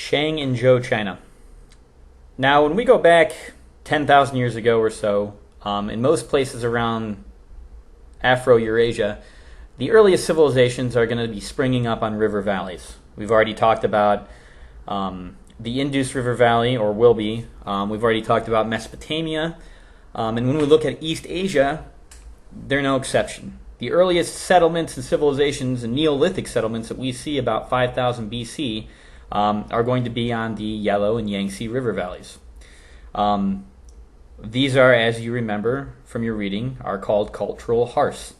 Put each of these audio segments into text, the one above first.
Shang and Zhou, China. Now, when we go back 10,000 years ago or so, in most places around Afro-Eurasia, the earliest civilizations are going to be springing up on river valleys. We've already talked about the Indus River Valley, or will be. We've already talked about Mesopotamia. And when we look at East Asia, they're no exception. The earliest settlements and civilizations and Neolithic settlements that we see about 5000 BC are going to be on the Yellow and Yangtze River valleys. These are, as you remember from your reading, are called cultural hearths.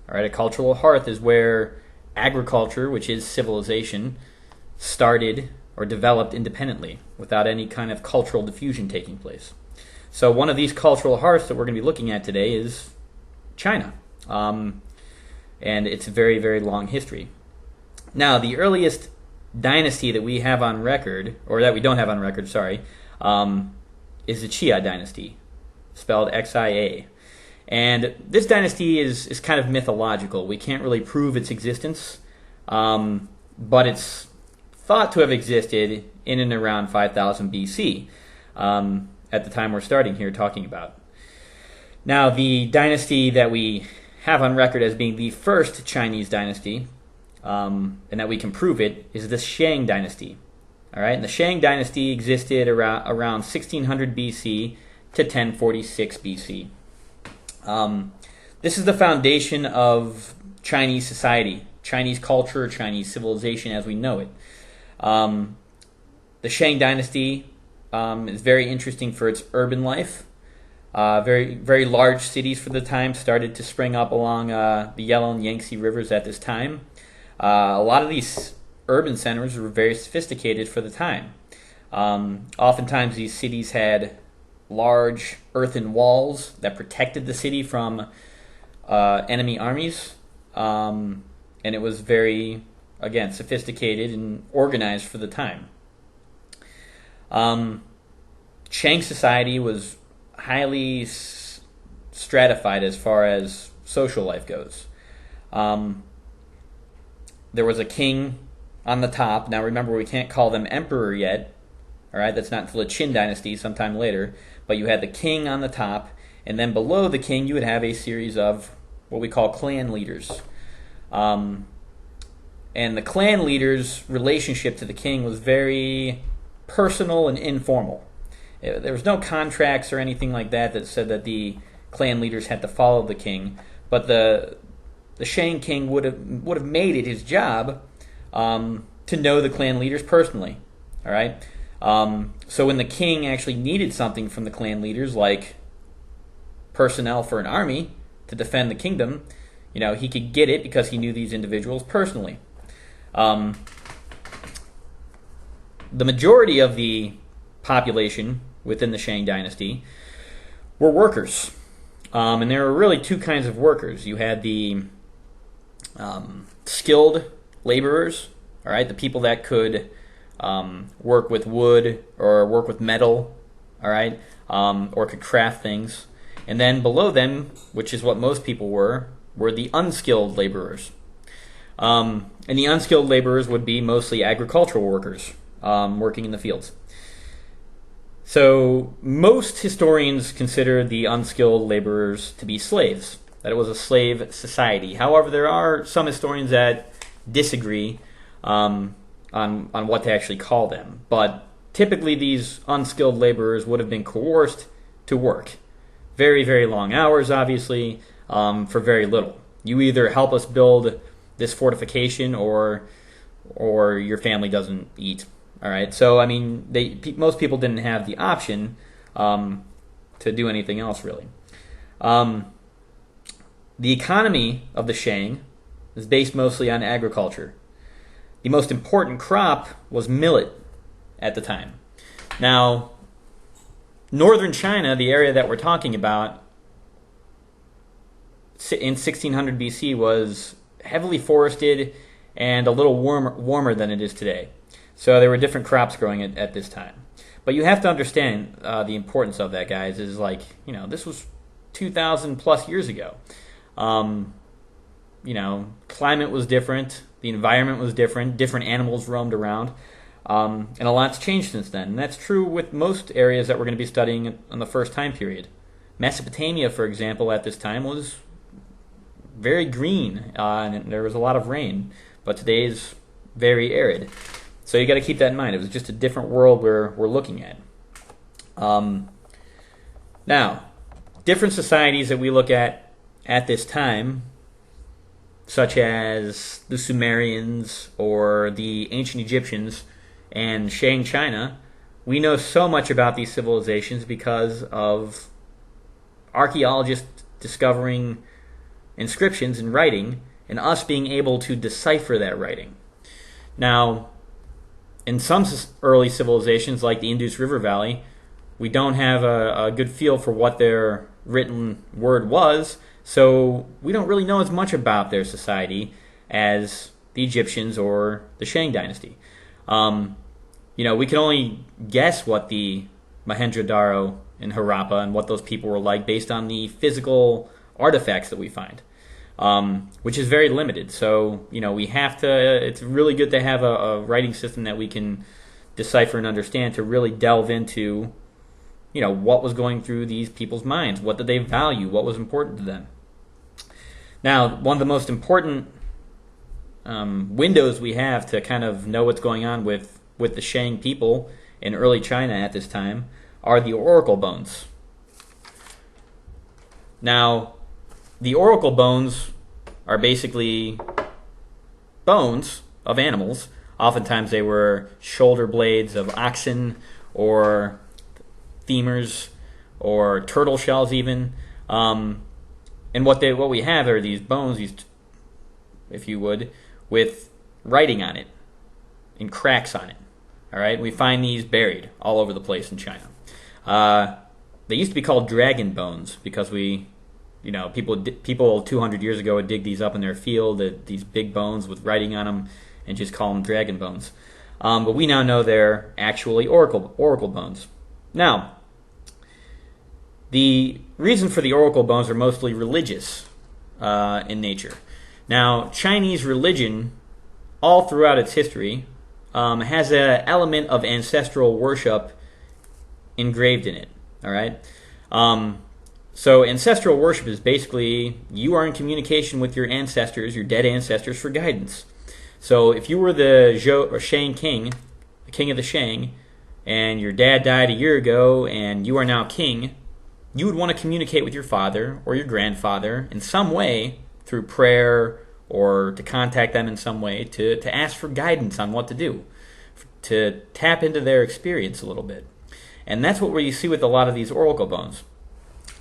All right, a cultural hearth is where agriculture, which is civilization, started or developed independently without any kind of cultural diffusion taking place. So one of these cultural hearths that we're going to be looking at today is China. And it's a very, very long history. Now, the earliest dynasty that we have on record, or that we don't have on record, sorry, is the Xia dynasty, spelled Xia. And this dynasty is kind of mythological. We can't really prove its existence, but it's thought to have existed in and around 5000 BC, at the time we're starting here talking about. Now, the dynasty that we have on record as being the first Chinese dynasty, and that we can prove it, is the Shang Dynasty. All right, and the Shang Dynasty existed around 1600 BC to 1046 BC. This is the foundation of Chinese society, Chinese culture, Chinese civilization as we know it. The Shang Dynasty is very interesting for its urban life. Very, very large cities for the time started to spring up along the Yellow and Yangtze rivers at this time. A lot of these urban centers were very sophisticated for the time. Oftentimes these cities had large earthen walls that protected the city from enemy armies. And it was very, again, sophisticated and organized for the time. Shang society was highly stratified as far as social life goes. There was a king on the top. Now remember, we can't call them emperor yet. All right, that's not until the Qin dynasty sometime later. But you had the king on the top, and then below the king you would have a series of what we call clan leaders. And the clan leaders' relationship to the king was very personal and informal. There was no contracts or anything like that said that the clan leaders had to follow the king, but the Shang king would have made it his job to know the clan leaders personally. All right. So when the king actually needed something from the clan leaders, like personnel for an army to defend the kingdom, he could get it because he knew these individuals personally. The majority of the population within the Shang dynasty were workers. And there were really two kinds of workers. You had the skilled laborers, all right, the people that could work with wood or work with metal, all right, or could craft things. And then below them, which is what most people were the unskilled laborers. And the unskilled laborers would be mostly agricultural workers working in the fields. So most historians consider the unskilled laborers to be slaves, that it was a slave society. However, there are some historians that disagree on what to actually call them. But typically these unskilled laborers would have been coerced to work. Very, very long hours, obviously, for very little. You either help us build this fortification or your family doesn't eat. All right, so I mean, most people didn't have the option to do anything else really. The economy of the Shang is based mostly on agriculture. The most important crop was millet at the time. Now, northern China, the area that we're talking about, in 1600 BC was heavily forested and a little warmer than it is today. So there were different crops growing at this time. But you have to understand the importance of that, guys, is this was 2,000 plus years ago. Climate was different, the environment was different, different animals roamed around. And a lot's changed since then. And that's true with most areas that we're going to be studying in the first time period. Mesopotamia, for example, at this time was very green, and there was a lot of rain. But today's very arid. So you got to keep that in mind. It was just a different world we're looking at. Now, different societies that we look at this time, such as the Sumerians or the ancient Egyptians and Shang China, we know so much about these civilizations because of archaeologists discovering inscriptions and writing, and us being able to decipher that writing. Now, in some early civilizations, like the Indus River Valley, we don't have a good feel for what their written word was, so we don't really know as much about their society as the Egyptians or the Shang Dynasty. We can only guess what the Mohenjo-Daro and Harappa and what those people were like based on the physical artifacts that we find, which is very limited. So, we have to, it's really good to have a writing system that we can decipher and understand to really delve into, what was going through these people's minds. What did they value? What was important to them? Now, one of the most important windows we have to kind of know what's going on with the Shang people in early China at this time are the oracle bones. Now, the oracle bones are basically bones of animals. Oftentimes they were shoulder blades of oxen or femurs or turtle shells even. And what we have are these bones, if you would, with writing on it and cracks on it. All right, we find these buried all over the place in China. They used to be called dragon bones because people 200 years ago would dig these up in their field, these big bones with writing on them, and just call them dragon bones. But we now know they're actually oracle bones. Now, the reason for the oracle bones are mostly religious in nature. Now, Chinese religion, all throughout its history, has an element of ancestral worship engraved in it. All right. So ancestral worship is basically you are in communication with your ancestors, your dead ancestors, for guidance. So if you were the Zhou or Shang king, the king of the Shang, and your dad died a year ago and you are now king, you would want to communicate with your father or your grandfather in some way through prayer or to contact them in some way to ask for guidance on what to do, to tap into their experience a little bit. And that's what you see with a lot of these oracle bones.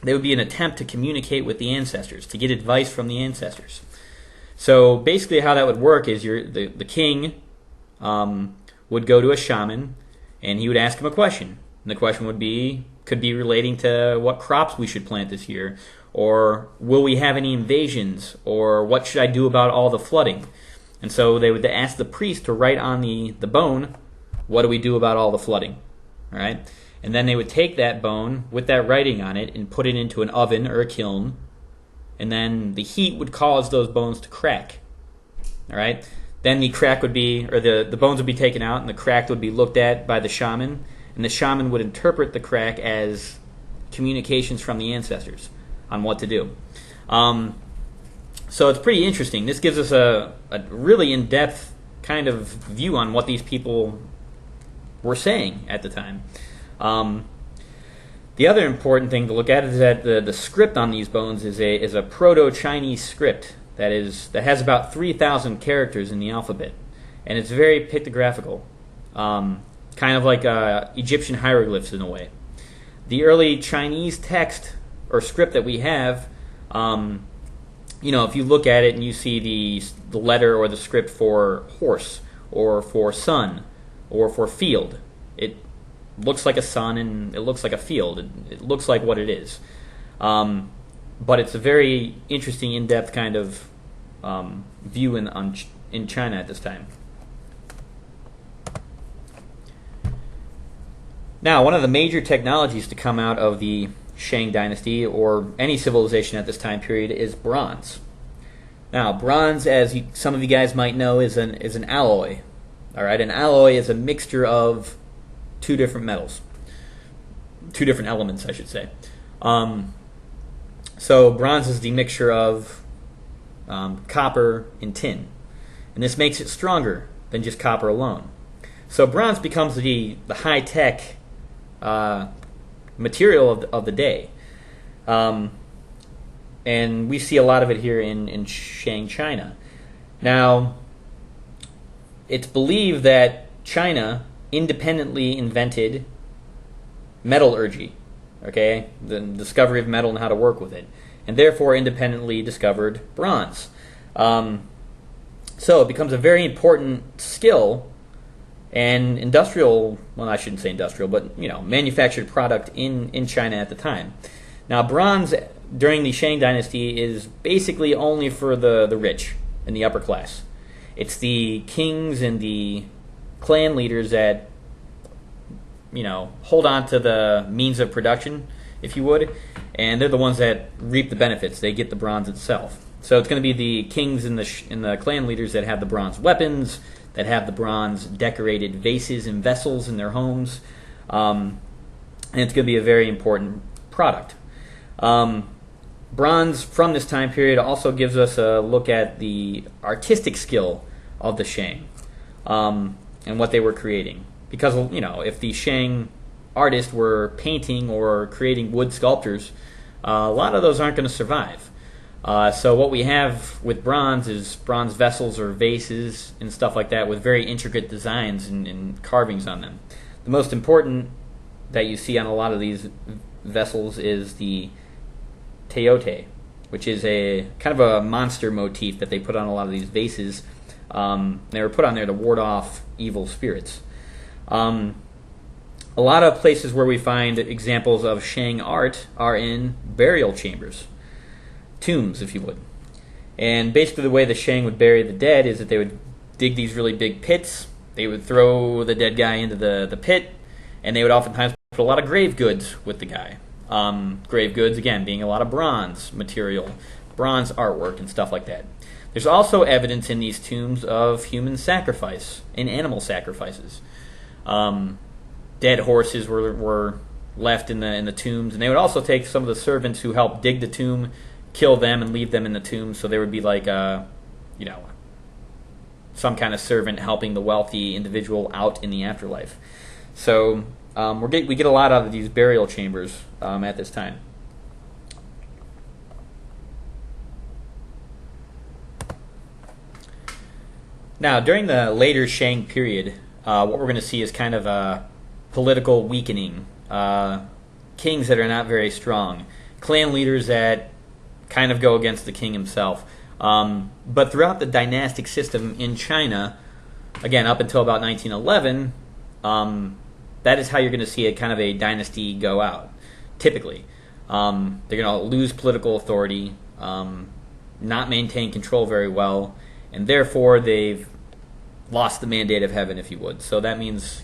They would be an attempt to communicate with the ancestors, to get advice from the ancestors. So basically how that would work is the king would go to a shaman and he would ask him a question. And the question could be relating to what crops we should plant this year, or will we have any invasions, or what should I do about all the flooding. And so they would ask the priest to write on the bone, what do we do about all the flooding? All right? And then they would take that bone with that writing on it and put it into an oven or a kiln, and then the heat would cause those bones to crack. All right? Then the crack would be, or the bones would be taken out, and the crack would be looked at by the shaman, and the shaman would interpret the crack as communications from the ancestors on what to do. So it's pretty interesting. This gives us a really in-depth kind of view on what these people were saying at the time. The other important thing to look at is that the script on these bones is a Proto-Chinese script that has about 3,000 characters in the alphabet, and it's very pictographical, kind of like Egyptian hieroglyphs in a way. The early Chinese text or script that we have, if you look at it and you see the letter or the script for horse or for sun or for field, it looks like a sun and it looks like a field. It looks like what it is. But it's a very interesting, in-depth kind of view in China at this time. Now, one of the major technologies to come out of the Shang Dynasty or any civilization at this time period is bronze. Now, bronze, as some of you guys might know, is an alloy. All right, an alloy is a mixture of two different metals, two different elements, I should say. So bronze is the mixture of copper and tin, and this makes it stronger than just copper alone. So bronze becomes the high-tech material of the day. And we see a lot of it here in Shang, China. Now, it's believed that China independently invented metallurgy, okay, the discovery of metal and how to work with it, and therefore independently discovered bronze. So it becomes a very important skill and industrial, well, I shouldn't say industrial, but manufactured product in China at the time. Now, bronze during the Shang Dynasty is basically only for the rich and the upper class. It's the kings and the clan leaders that hold on to the means of production, if you would, and they're the ones that reap the benefits. They get the bronze itself. So it's going to be the kings and the clan leaders that have the bronze weapons, that have the bronze decorated vases and vessels in their homes, and it's going to be a very important product. Bronze from this time period also gives us a look at the artistic skill of the Shang and what they were creating. Because if the Shang artists were painting or creating wood sculptures, a lot of those aren't going to survive. So what we have with bronze is bronze vessels or vases and stuff like that with very intricate designs and carvings on them. The most important that you see on a lot of these vessels is the teote, which is a kind of a monster motif that they put on a lot of these vases. They were put on there to ward off evil spirits. A lot of places where we find examples of Shang art are in burial chambers. Tombs, if you would. And basically the way the Shang would bury the dead is that they would dig these really big pits. They would throw the dead guy into the pit, and they would oftentimes put a lot of grave goods with the guy. Grave goods, again, being a lot of bronze material, bronze artwork, and stuff like that. There's also evidence in these tombs of human sacrifice and animal sacrifices. Dead horses were left in the tombs, and they would also take some of the servants who helped dig the tomb, kill them, and leave them in the tomb. So there would be like some kind of servant helping the wealthy individual out in the afterlife. So we get a lot out of these burial chambers at this time. Now, during the later Shang period, what we're going to see is kind of a political weakening. Kings that are not very strong. Clan leaders that kind of go against the king himself. But throughout the dynastic system in China, again, up until about 1911, that is how you're going to see a kind of a dynasty go out, typically. They're going to lose political authority, not maintain control very well, and therefore they've lost the mandate of heaven, if you would. So that means,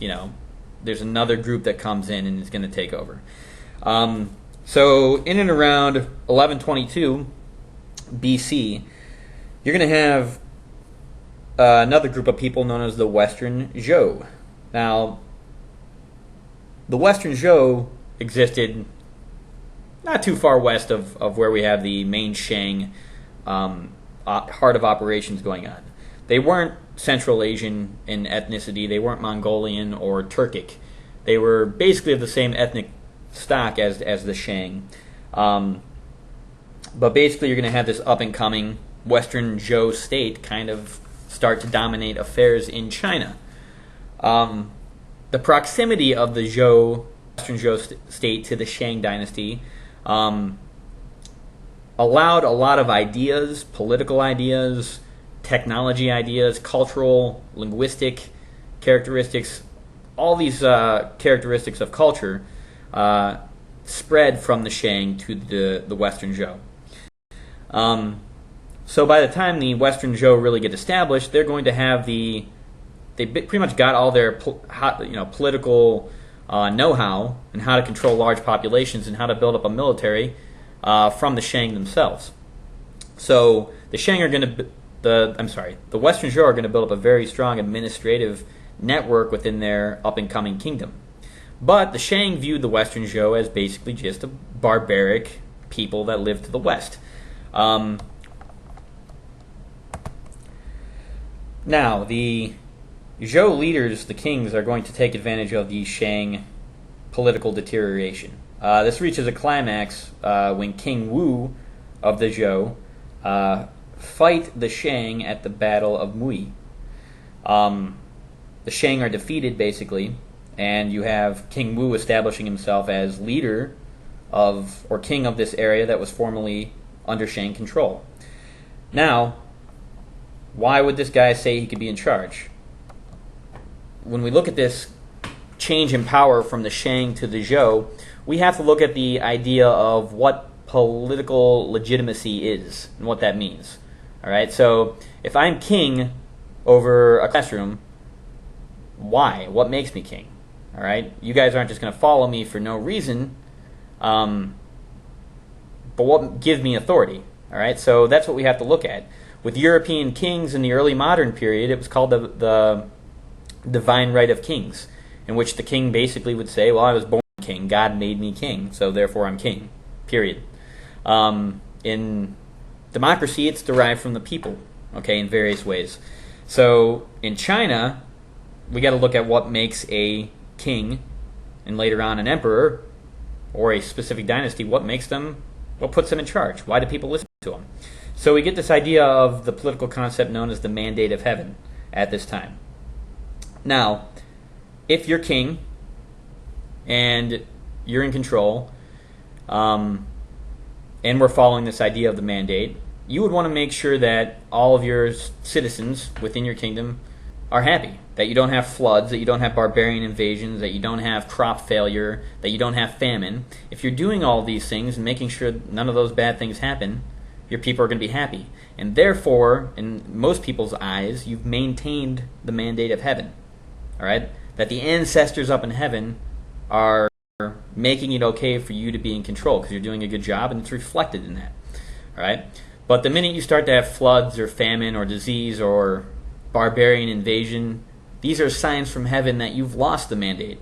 there's another group that comes in and is going to take over. So in and around 1122 BC, you're going to have another group of people known as the Western Zhou. Now, the Western Zhou existed not too far west of where we have the main Shang heart of operations going on. They weren't Central Asian in ethnicity. They weren't Mongolian or Turkic. They were basically of the same ethnic stock as the Shang. But basically you're going to have this up-and-coming Western Zhou state kind of start to dominate affairs in China. The proximity of the Western Zhou state to the Shang Dynasty allowed a lot of ideas, political ideas, technology ideas, cultural, linguistic characteristics, all these characteristics of culture spread from the Shang to the Western Zhou. So by the time the Western Zhou really get established, they're going to have they pretty much got all their political know-how and how to control large populations and how to build up a military from the Shang themselves. So the Shang are going to the Western Zhou are going to build up a very strong administrative network within their up-and-coming kingdom. But the Shang viewed the Western Zhou as basically just a barbaric people that lived to the west. Now, the Zhou leaders, the kings, are going to take advantage of the Shang political deterioration. This reaches a climax when King Wu of the Zhou fight the Shang at the Battle of Mui. The Shang are defeated, basically, and you have King Wu establishing himself as leader of, or king of, this area that was formerly under Shang control. Now, why would this guy say he could be in charge? When we look at this change in power from the Shang to the Zhou, we have to look at the idea of what political legitimacy is and what that means. All right, so if I'm king over a classroom, why? What makes me king? All right, you guys aren't just going to follow me for no reason, but what gives me authority? All right, so that's what we have to look at. With European kings in the early modern period, it was called the divine right of kings, in which the king basically would say, well, I was born king, God made me king, so therefore I'm king, period. In democracy, it's derived from the people, okay, in various ways. So in China, we got to look at what makes a king, and later on an emperor, or a specific dynasty, what puts them in charge? Why do people listen to them? So we get this idea of the political concept known as the mandate of heaven at this time. Now, if you're king and you're in control, and we're following this idea of the mandate, you would want to make sure that all of your citizens within your kingdom are happy, that you don't have floods, that you don't have barbarian invasions, that you don't have crop failure, that you don't have famine. If you're doing all of these things and making sure none of those bad things happen, your people are going to be happy. And therefore, in most people's eyes, you've maintained the mandate of heaven. All right? That the ancestors up in heaven are making it okay for you to be in control because you're doing a good job, and it's reflected in that. All right? But the minute you start to have floods or famine or disease or barbarian invasion, these are signs from heaven that you've lost the mandate.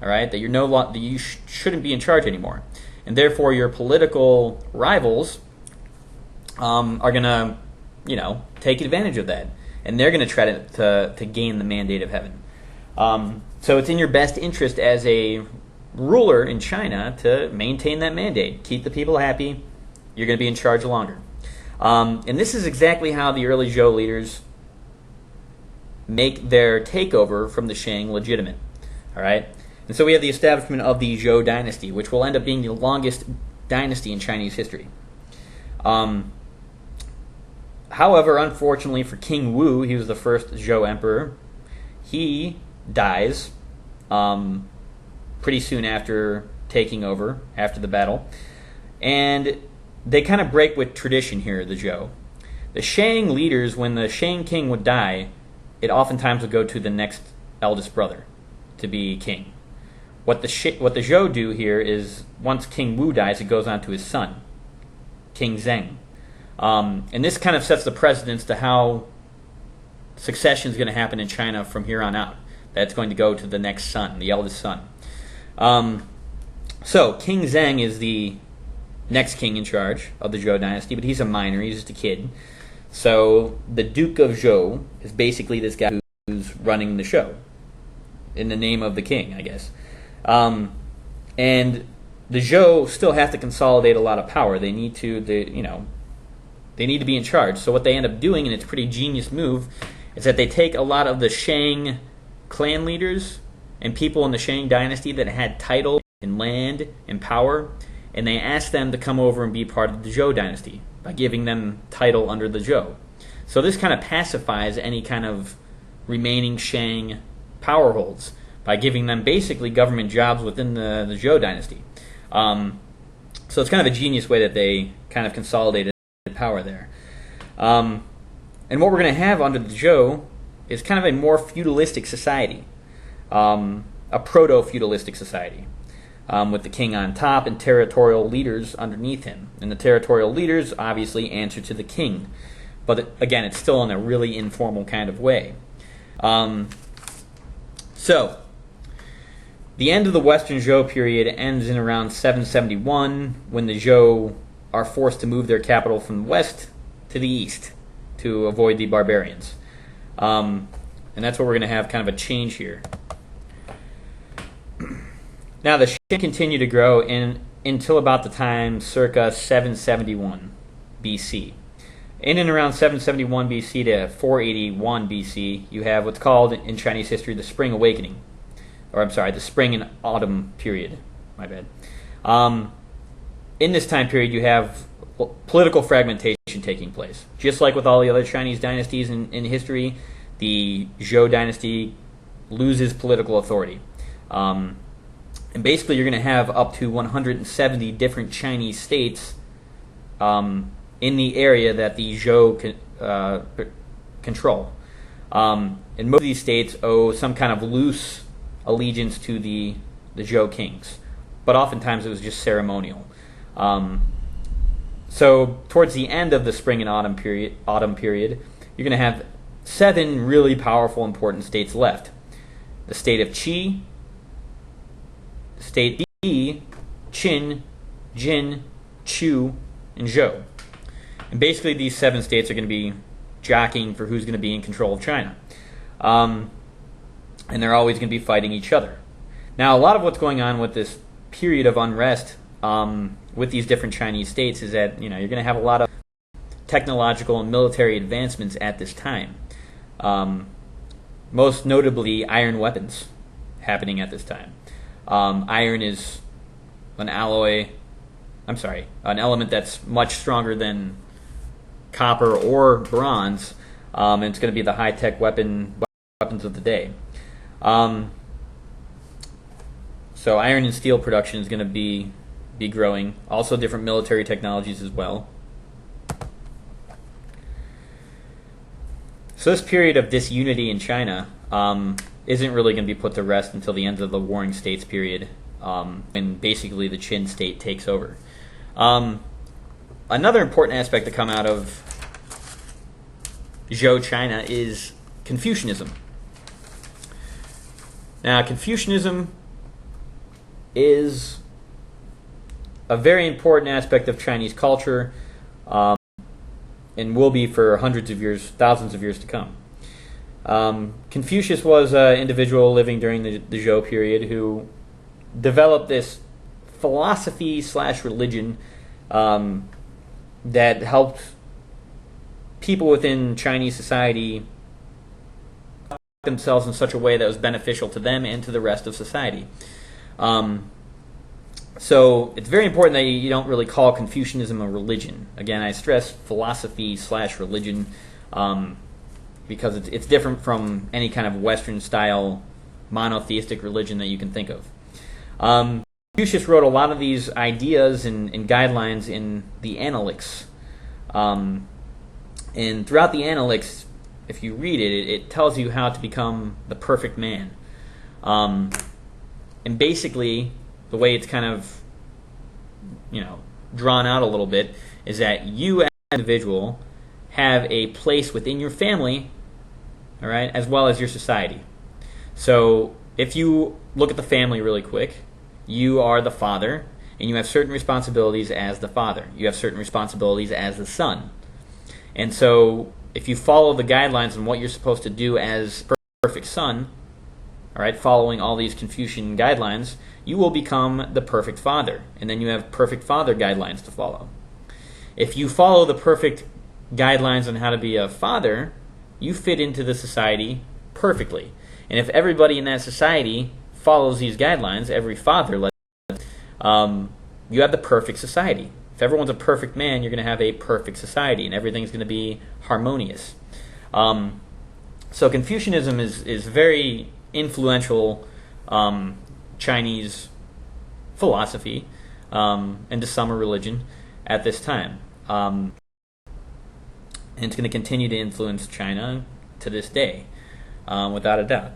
All right? That you're that you shouldn't be in charge anymore. And therefore, your political rivals are going to, take advantage of that. And they're going to try to gain the mandate of heaven. So it's in your best interest as a ruler in China to maintain that mandate. Keep the people happy. You're going to be in charge longer. And this is exactly how the early Zhou leaders make their takeover from the Shang legitimate. All right? And so we have the establishment of the Zhou Dynasty, which will end up being the longest dynasty in Chinese history. However, unfortunately for King Wu, he was the first Zhou emperor, he dies pretty soon after taking over, after the battle. And they kind of break with tradition here, the Zhou. The Shang leaders, when the Shang king would die, it oftentimes would go to the next eldest brother to be king. What the Zhou do here is, once King Wu dies, it goes on to his son, King Zheng. And this kind of sets the precedence to how succession is going to happen in China from here on out. That's going to go to the next son, the eldest son. So King Zheng is the next king in charge of the Zhou dynasty, but he's a minor, he's just a kid. So the Duke of Zhou is basically this guy who's running the show in the name of the king, I guess. And the Zhou still have to consolidate a lot of power. They need to, they need to be in charge. So what they end up doing, and it's a pretty genius move, is that they take a lot of the Shang clan leaders and people in the Shang dynasty that had title and land and power, and they ask them to come over and be part of the Zhou dynasty by giving them title under the Zhou. So this kind of pacifies any kind of remaining Shang power holds by giving them basically government jobs within the Zhou dynasty. So it's kind of a genius way that they kind of consolidated power there. And what we're going to have under the Zhou is kind of a more feudalistic society, a proto-feudalistic society, with the king on top and territorial leaders underneath him. And the territorial leaders obviously answer to the king. But again, it's still in a really informal kind of way. So, the end of the Western Zhou period ends in around 771, when the Zhou are forced to move their capital from the west to the east to avoid the barbarians. And that's where we're going to have kind of a change here. Now, the Qin continued to grow until about the time circa 771 BC. In and around 771 BC to 481 BC, you have what's called in Chinese history the Spring Awakening. Or, I'm sorry, the Spring and Autumn period. My bad. In this time period, you have political fragmentation taking place. Just like with all the other Chinese dynasties in history, the Zhou dynasty loses political authority. And basically, you're going to have up to 170 different Chinese states in the area that the Zhou control. And most of these states owe some kind of loose allegiance to the Zhou kings, but oftentimes it was just ceremonial. So towards the end of the Spring and Autumn period, you're going to have 7 really powerful, important states left: the state of Qi, state Yi, Qin, Jin, Chu, and Zhou. And basically, these 7 states are going to be jockeying for who's going to be in control of China. And they're always going to be fighting each other. Now, a lot of what's going on with this period of unrest with these different Chinese states is that you're going to have a lot of technological and military advancements at this time. Most notably, iron weapons happening at this time. Iron is an element that's much stronger than copper or bronze, and it's going to be the high-tech weapons of the day. So iron and steel production is going to be growing. Also different military technologies as well. So this period of disunity in China isn't really going to be put to rest until the end of the Warring States period, and basically the Qin state takes over. Another important aspect to come out of Zhou China is Confucianism. Now, Confucianism is a very important aspect of Chinese culture, and will be for hundreds of years, thousands of years to come. Confucius was an individual living during the Zhou period who developed this philosophy/religion that helped people within Chinese society themselves in such a way that was beneficial to them and to the rest of society. So it's very important that you don't really call Confucianism a religion. Again, I stress philosophy/religion because it's different from any kind of Western-style monotheistic religion that you can think of. Confucius wrote a lot of these ideas and guidelines in the Analects. And throughout the Analects, if you read it, it tells you how to become the perfect man. And basically, the way it's kind of, drawn out a little bit is that you as an individual have a place within your family, all right, as well as your society. So if you look at the family really quick, you are the father, and you have certain responsibilities as the father. You have certain responsibilities as the son. And so if you follow the guidelines on what you're supposed to do as perfect son, all right, following all these Confucian guidelines, you will become the perfect father. And then you have perfect father guidelines to follow. If you follow the perfect guidelines on how to be a father, you fit into the society perfectly. And if everybody in that society follows these guidelines, every father, you have the perfect society. If everyone's a perfect man, you're going to have a perfect society, and everything's going to be harmonious. So Confucianism is very influential Chinese philosophy, and to some a religion at this time. And it's going to continue to influence China to this day, without a doubt.